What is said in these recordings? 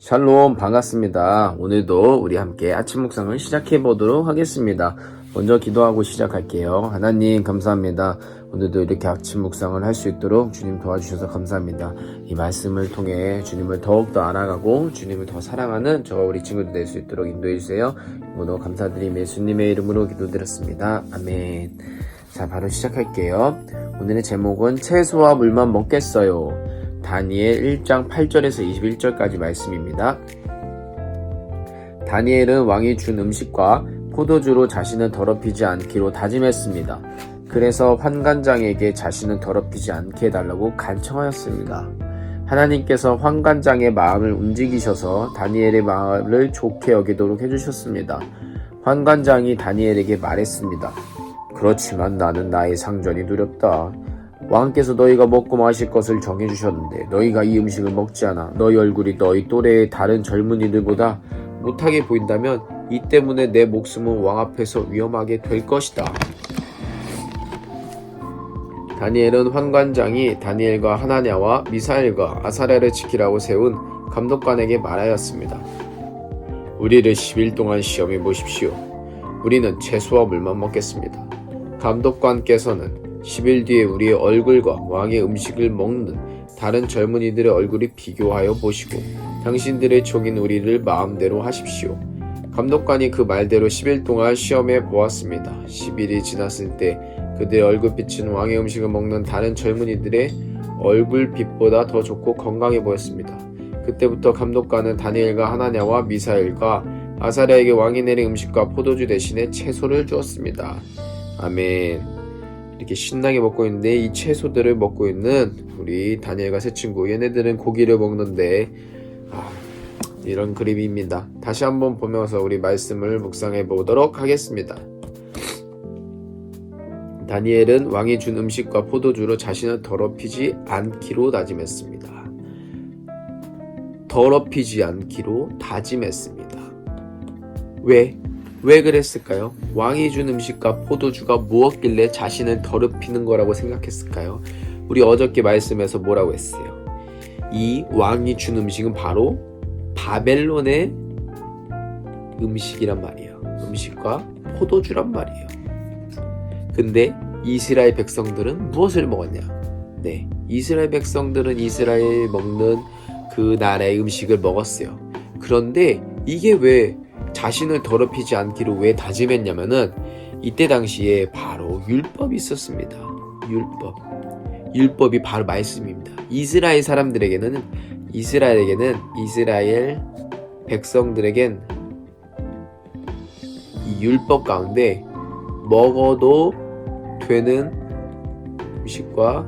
샬롬 반갑습니다. 오늘도 우리 함께 아침 묵상을 시작해 보도록 하겠습니다. 먼저 기도하고 시작할게요. 하나님 감사합니다. 오늘도 이렇게 아침 묵상을 할 수 있도록 주님 도와주셔서 감사합니다. 이 말씀을 통해 주님을 더욱더 알아가고 주님을 더 사랑하는 저와 우리 친구들 될 수 있도록 인도해 주세요. 오늘 감사드리며 예수님의 이름으로 기도드렸습니다. 아멘. 자, 바로 시작할게요. 오늘의 제목은 채소와 물만 먹겠어요. 다니엘 1장 8절에서 21절까지 말씀입니다. 다니엘은 왕이 준 음식과 포도주로 자신을 더럽히지 않기로 다짐했습니다. 그래서 환관장에게 자신을 더럽히지 않게 해달라고 간청하였습니다. 하나님께서 환관장의 마음을 움직이셔서 다니엘의 마음을 좋게 여기도록 해주셨습니다. 환관장이 다니엘에게 말했습니다. 그렇지만 나는 나의 상전이 두렵다. 왕께서 너희가 먹고 마실 것을 정해주셨는데 너희가 이 음식을 먹지 않아 너희 얼굴이 너희 또래의 다른 젊은이들보다 못하게 보인다면 이 때문에 내 목숨은 왕 앞에서 위험하게 될 것이다. 다니엘은 환관장이 다니엘과 하나냐와 미사엘과 아사랴를 지키라고 세운 감독관에게 말하였습니다. 우리를 10일 동안 시험해 보십시오. 우리는 채소와 물만 먹겠습니다. 감독관께서는 10일 뒤에 우리의 얼굴과 왕의 음식을 먹는 다른 젊은이들의 얼굴이 비교하여 보시고 당신들의 종인 우리를 마음대로 하십시오. 감독관이 그 말대로 10일 동안 시험해 보았습니다. 10일이 지났을 때 그들의 얼굴빛은 왕의 음식을 먹는 다른 젊은이들의 얼굴빛보다 더 좋고 건강해 보였습니다. 그때부터 감독관은 다니엘과 하나냐와 미사엘과 아사랴에게 왕이 내린 음식과 포도주 대신에 채소를 주었습니다. 아멘. 이렇게 신나게 먹고 있는데 이 채소들을 먹고 있는 우리 다니엘과 세 친구, 얘네들은 고기를 먹는데 이런 그림입니다. 다시 한번 보면서 우리 말씀을 묵상해 보도록 하겠습니다. 다니엘은 왕이 준 음식과 포도주로 자신을 더럽히지 않기로 다짐했습니다. 더럽히지 않기로 다짐했습니다. 왜 그랬을까요? 왕이 준 음식과 포도주가 무엇길래 자신을 더럽히는 거라고 생각했을까요? 우리 어저께 말씀에서 뭐라고 했어요? 이 왕이 준 음식은 바로 바벨론의 음식이란 말이에요. 음식과 포도주란 말이에요. 근데 이스라엘 백성들은 무엇을 먹었냐? 네, 이스라엘 백성들은 이스라엘 먹는 그 나라의 음식을 먹었어요. 그런데 이게 왜 자신을 더럽히지 않기로 왜 다짐했냐면은 이때 당시에 바로 율법이 있었습니다. 율법이 바로 말씀입니다. 이스라엘 백성들에겐 이 율법 가운데 먹어도 되는 음식과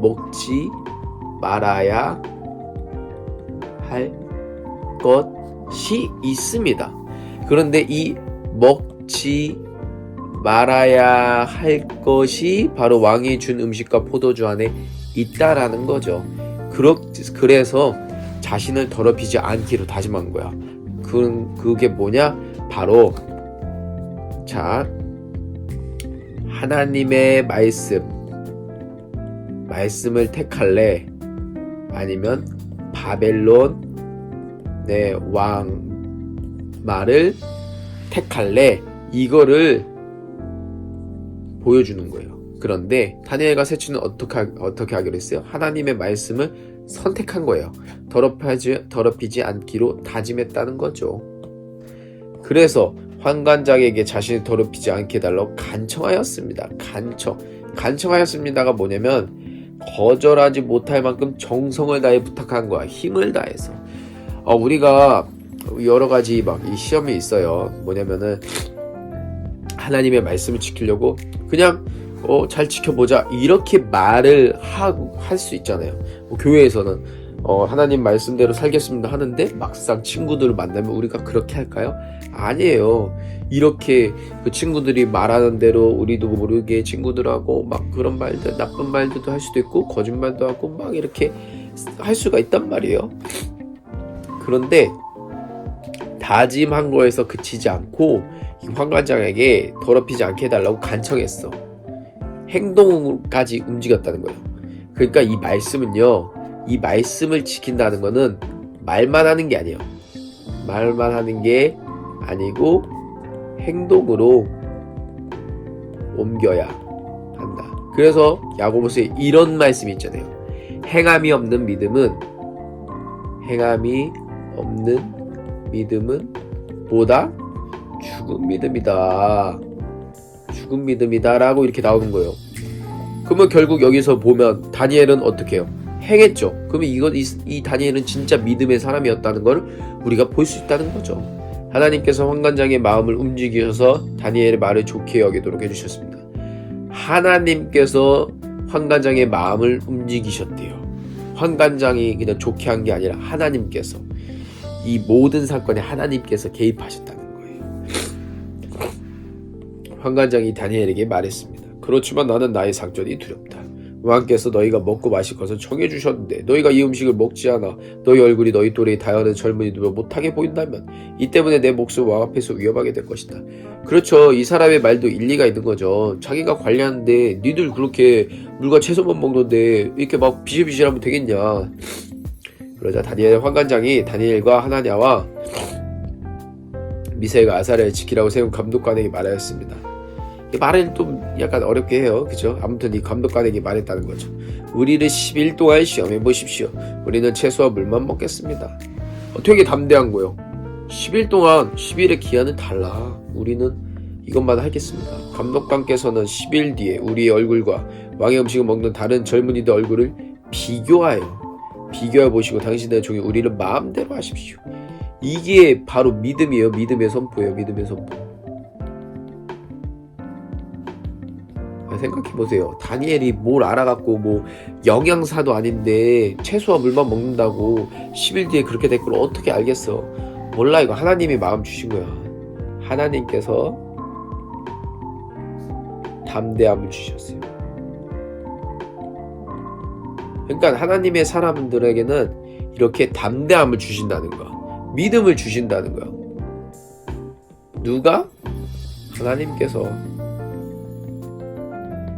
먹지 말아야 할 것이 있습니다. 그런데 이 먹지 말아야 할 것이 바로 왕이 준 음식과 포도주 안에 있다라는 거죠. 그래서 자신을 더럽히지 않기로 다짐한 거야. 그게 뭐냐? 바로 하나님의 말씀을 택할래? 아니면 바벨론 왕 말을 택할래? 이거를 보여주는 거예요. 그런데 다니엘과 세 친구는 어떻게 하기로 했어요? 하나님의 말씀을 선택한 거예요. 더럽히지 않기로 다짐했다는 거죠. 그래서 환관장에게 자신을 더럽히지 않게 해달라고 간청하였습니다. 간청하였습니다가 뭐냐면 거절하지 못할 만큼 정성을 다해 부탁한 거야. 힘을 다해서. 우리가 여러 가지 이 시험이 있어요. 뭐냐면은 하나님의 말씀을 지키려고 그냥 잘 지켜보자 이렇게 말을 할 수 있잖아요. 교회에서는 하나님 말씀대로 살겠습니다 하는데 막상 친구들을 만나면 우리가 그렇게 할까요? 아니에요. 이렇게 그 친구들이 말하는 대로 우리도 모르게 친구들하고 막 그런 말들, 나쁜 말들도 할 수도 있고 거짓말도 하고 막 이렇게 할 수가 있단 말이에요. 그런데 다짐한 거에서 그치지 않고 이 환관장에게 더럽히지 않게 해달라고 간청했어. 행동까지 움직였다는 거예요. 그러니까 이 말씀은요, 이 말씀을 지킨다는 거는 말만 하는 게 아니에요. 말만 하는 게 아니고 행동으로 옮겨야 한다. 그래서 야고보서에 이런 말씀이 있잖아요. 행함이 없는 믿음은 보다 죽은 믿음이다. 죽은 믿음이다 라고 이렇게 나오는 거예요. 그러면 결국 여기서 보면 다니엘은 어떻게 해요? 행했죠. 그러면 이 다니엘은 진짜 믿음의 사람이었다는 걸 우리가 볼 수 있다는 거죠. 하나님께서 환관장의 마음을 움직이셔서 다니엘의 말을 좋게 여기도록 해주셨습니다. 하나님께서 환관장의 마음을 움직이셨대요. 환관장이 그냥 좋게 한 게 아니라 하나님께서, 이 모든 사건에 하나님께서 개입하셨다는 거예요. 환관장이 다니엘에게 말했습니다. 그렇지만 나는 나의 상전이 두렵다. 왕께서 너희가 먹고 마실 것을 정해주셨는데 너희가 이 음식을 먹지 않아 너희 얼굴이 너희 또래의 다연한 젊은이들보다 못하게 보인다면 이 때문에 내 목숨 왕 앞에서 위험하게 될 것이다. 그렇죠. 이 사람의 말도 일리가 있는 거죠. 자기가 관리하는데 니들 그렇게 물과 채소만 먹는데 이렇게 막 비실비실하면 되겠냐. 그러자 다니엘 환관장이 다니엘과 하나냐와 미사엘과 아사랴를 지키라고 세운 감독관에게 말하였습니다. 이 말을 좀 약간 어렵게 해요. 그죠? 아무튼 이 감독관에게 말했다는 거죠. 우리를 10일 동안 시험해 보십시오. 우리는 채소와 물만 먹겠습니다. 되게 담대한 거예요. 10일 동안 10일의 기한은 달라. 우리는 이것만 하겠습니다. 감독관께서는 10일 뒤에 우리의 얼굴과 왕의 음식을 먹는 다른 젊은이들 얼굴을 비교해 보시고 당신의 종이 우리를 마음대로 하십시오. 이게 바로 믿음이에요. 믿음의 선포예요. 믿음의 선포. 생각해보세요. 다니엘이 뭘 알아갖고 뭐 영양사도 아닌데 채소와 물만 먹는다고 10일 뒤에 그렇게 될 걸 어떻게 알겠어. 몰라. 이거 하나님이 마음 주신 거야. 하나님께서 담대함을 주셨어요. 그러니까 하나님의 사람들에게는 이렇게 담대함을 주신다는 거야. 믿음을 주신다는 거야. 누가? 하나님께서.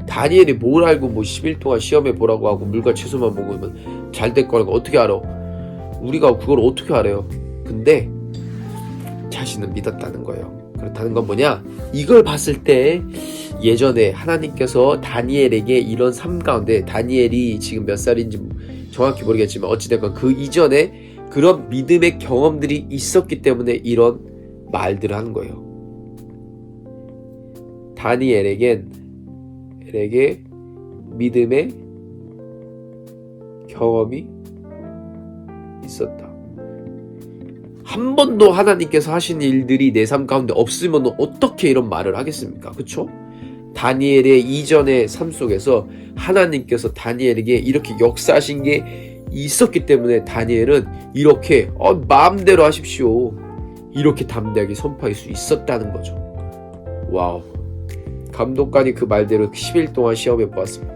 다니엘이 뭘 알고 뭐 10일 동안 시험해 보라고 하고 물과 채소만 먹으면 잘 될 거라고 어떻게 알아? 우리가 그걸 어떻게 알아요? 근데 자신은 믿었다는 거예요. 그렇다는 건 뭐냐? 이걸 봤을 때 예전에 하나님께서 다니엘에게 이런 삶 가운데, 다니엘이 지금 몇 살인지 정확히 모르겠지만 어찌됐건 그 이전에 그런 믿음의 경험들이 있었기 때문에 이런 말들을 하는 거예요. 다니엘에게 믿음의 경험이 있었다. 한 번도 하나님께서 하신 일들이 내 삶 가운데 없으면 어떻게 이런 말을 하겠습니까? 그쵸? 다니엘의 이전의 삶 속에서 하나님께서 다니엘에게 이렇게 역사하신 게 있었기 때문에 다니엘은 이렇게 마음대로 하십시오. 이렇게 담대하게 선포할 수 있었다는 거죠. 와우. 감독관이 그 말대로 10일 동안 시험해 보았습니다.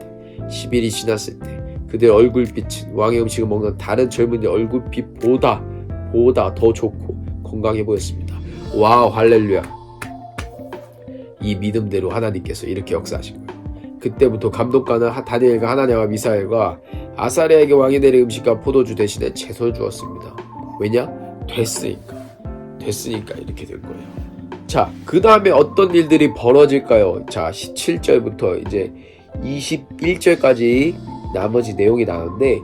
10일이 지났을 때 그들 얼굴빛은 왕의 음식을 먹는 다른 젊은이들 얼굴빛보다 더 좋고 건강해 보였습니다. 와우, 할렐루야. 이 믿음대로 하나님께서 이렇게 역사하신 거예요. 그때부터 감독관은 다니엘과 하나냐와 미사엘과 아사랴에게 왕이 내린 음식과 포도주 대신에 채소를 주었습니다. 왜냐? 됐으니까 이렇게 된 거예요. 자, 그 다음에 어떤 일들이 벌어질까요? 자, 17절부터 이제 21절까지 나머지 내용이 나오는데,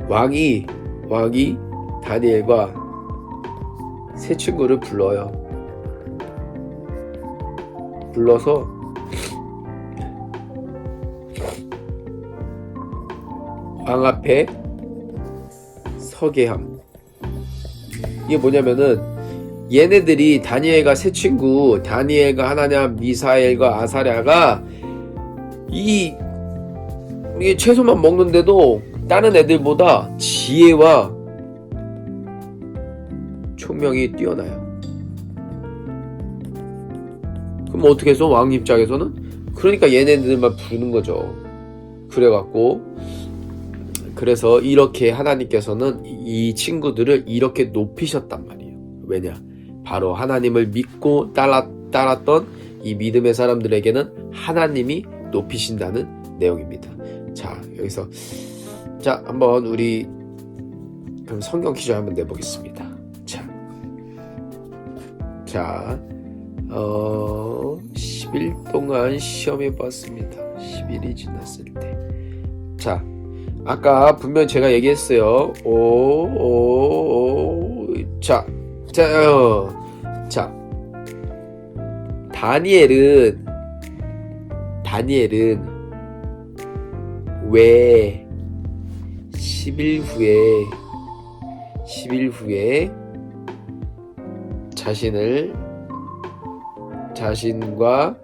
왕이 다니엘과 세 친구를 불러서 왕 앞에 서게 함. 이게 뭐냐면은 얘네들이 다니엘과 세 친구, 다니엘과 하나냐, 미사엘과 아사랴가 이게 채소만 먹는데도 다른 애들보다 지혜와 총명이 뛰어나요. 그럼 어떻게 해서 왕 입장에서는? 그러니까 얘네들만 부르는 거죠. 그래서 이렇게 하나님께서는 이 친구들을 이렇게 높이셨단 말이에요. 왜냐? 바로 하나님을 믿고 따랐던 이 믿음의 사람들에게는 하나님이 높이신다는 내용입니다. 자, 여기서 한번 우리 그럼 성경 퀴즈 한번 내보겠습니다. 자, 10일 동안 시험해 봤습니다. 10일이 지났을 때. 자, 아까 분명 제가 얘기했어요. 자, 다니엘은 왜 10일 후에 자신과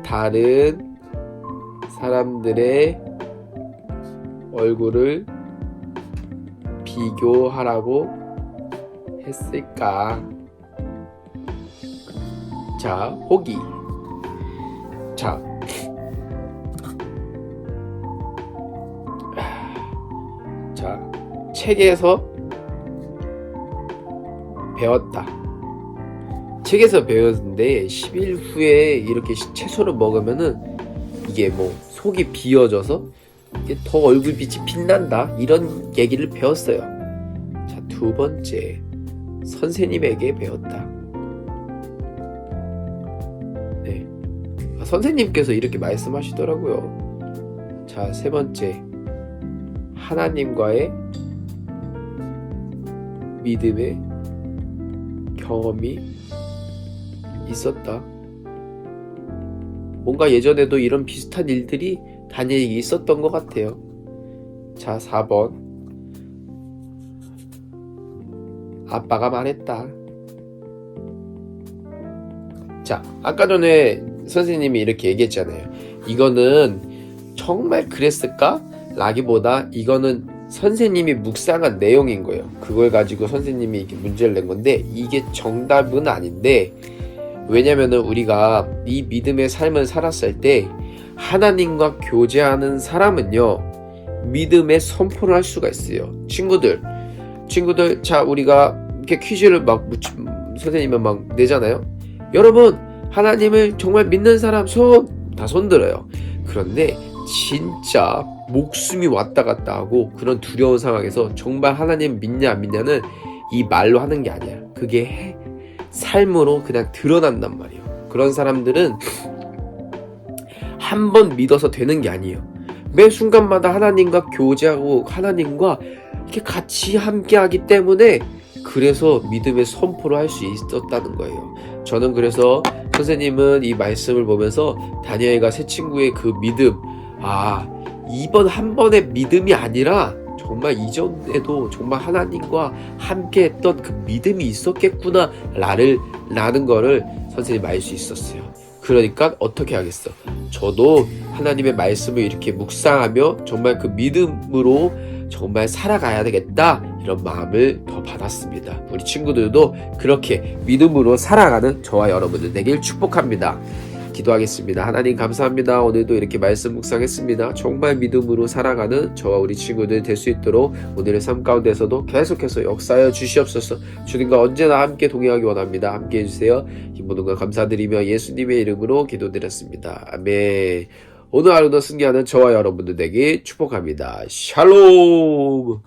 다른 사람들의 얼굴을 비교하라고 했을까? 자, 호기. 자, 책에서 배웠다. 책에서 배웠는데 10일 후에 이렇게 채소를 먹으면은 이게 뭐 속이 비어져서 이게 더 얼굴빛이 빛난다, 이런 얘기를 배웠어요. 자, 두 번째, 선생님에게 배웠다. 네, 선생님께서 이렇게 말씀하시더라고요. 자, 세 번째, 하나님과의 믿음의 경험이 있었다. 뭔가 예전에도 이런 비슷한 일들이 다니엘에게 있었던 것 같아요. 자, 4번, 아빠가 말했다. 자, 아까 전에 선생님이 이렇게 얘기했잖아요. 이거는 정말 그랬을까? 라기보다 이거는 선생님이 묵상한 내용인 거예요. 그걸 가지고 선생님이 이렇게 문제를 낸 건데, 이게 정답은 아닌데, 왜냐면은 우리가 이 믿음의 삶을 살았을 때 하나님과 교제하는 사람은요, 믿음의 선포를 할 수가 있어요. 친구들, 자, 우리가 이렇게 퀴즈를 선생님은 막 내잖아요. 여러분, 하나님을 정말 믿는 사람 다 손들어요. 그런데 진짜 목숨이 왔다 갔다 하고 그런 두려운 상황에서 정말 하나님 믿냐 안 믿냐는 이 말로 하는 게 아니야. 그게 삶으로 그냥 드러난단 말이에요. 그런 사람들은 한 번 믿어서 되는 게 아니에요. 매 순간마다 하나님과 교제하고 하나님과 이렇게 같이 함께 하기 때문에, 그래서 믿음의 선포를 할 수 있었다는 거예요. 저는 그래서 선생님은 이 말씀을 보면서 다니엘과 세 친구의 그 믿음, 이번 한 번의 믿음이 아니라 정말 이전에도 정말 하나님과 함께 했던 그 믿음이 있었겠구나 라는 거를 선생님이 알 수 있었어요. 그러니까 어떻게 하겠어? 저도 하나님의 말씀을 이렇게 묵상하며 정말 그 믿음으로 정말 살아가야 되겠다, 이런 마음을 더 받았습니다. 우리 친구들도 그렇게 믿음으로 살아가는 저와 여러분들 되길 축복합니다. 기도하겠습니다. 하나님 감사합니다. 오늘도 이렇게 말씀 묵상했습니다. 정말 믿음으로 살아가는 저와 우리 친구들 될 수 있도록 오늘의 삶 가운데서도 계속해서 역사하여 주시옵소서. 주님과 언제나 함께 동행하기 원합니다. 함께 해주세요. 이 모든 걸 감사드리며 예수님의 이름으로 기도드렸습니다. 아멘. 오늘 하루도 승리하는 저와 여러분들 되길 축복합니다. 샬롬.